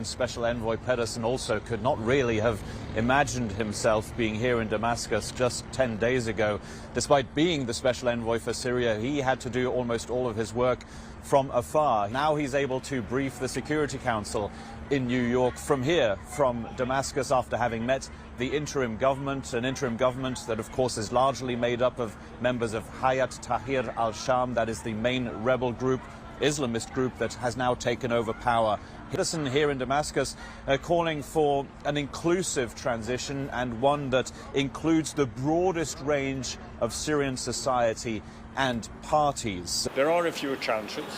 Special Envoy Pedersen also could not really have imagined himself being here in Damascus just 10 days ago. Despite being the Special Envoy for Syria, he had to do almost all of his work from afar. Now he's able to brief the Security Council in New York from here, from Damascus, after having met the interim government, an interim government that of course is largely made up of members of Hayat Tahrir al-Sham, that is the main rebel group, Islamist group that has now taken over power. Pedersen here in Damascus calling for an inclusive transition and one that includes the broadest range of Syrian society and parties. There are a few challenges.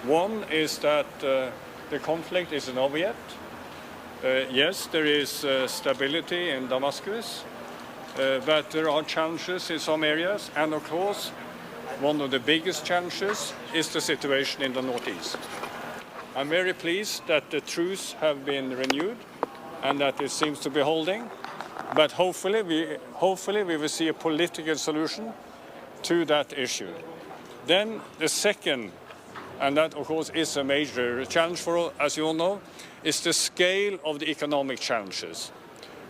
One is that the conflict isn't over yet. Yes, there is stability in Damascus, but there are challenges in some areas, and of course one of the biggest challenges is the situation in the northeast. I'm very pleased that the truce have been renewed and that it seems to be holding, but hopefully we will see a political solution to that issue. Then the second, and that of course is a major challenge for all, as you all know, is the scale of the economic challenges.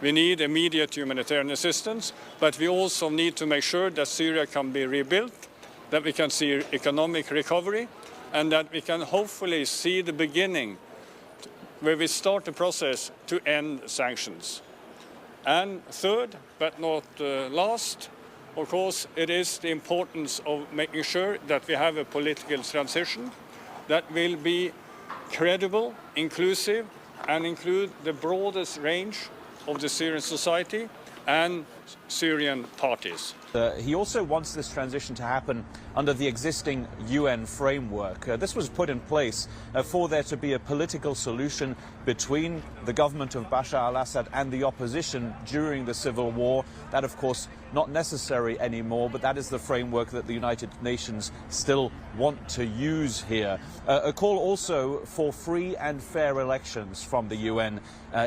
We need immediate humanitarian assistance, but we also need to make sure that Syria can be rebuilt, that we can see economic recovery, and that we can hopefully see the beginning where we start the process to end sanctions. And third, but not last, of course, it is the importance of making sure that we have a political transition that will be credible, inclusive, and include the broadest range of the Syrian society and Syrian parties. He also wants this transition to happen under the existing UN framework. This was put in place for there to be a political solution between the government of Bashar al-Assad and the opposition during the civil war. That, of course, not necessary anymore, but that is the framework that the United Nations still want to use here. A call also for free and fair elections from the UN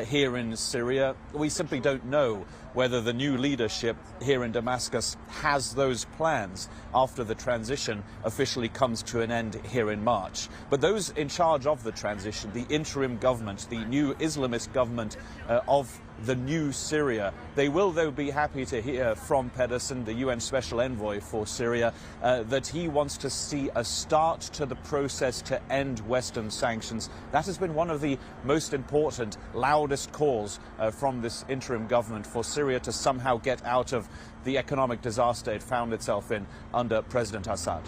here in Syria. We simply don't know whether the new leadership here in Damascus has those plans after the transition officially comes to an end here in March. But those in charge of the transition, the interim government, the new Islamist government of the new Syria, they will, though, be happy to hear from Pedersen, the UN Special Envoy for Syria, that he wants to see a start to the process to end Western sanctions. That has been one of the most important, loudest calls from this interim government for Syria to somehow get out of the economic disaster it found itself in under President Assad.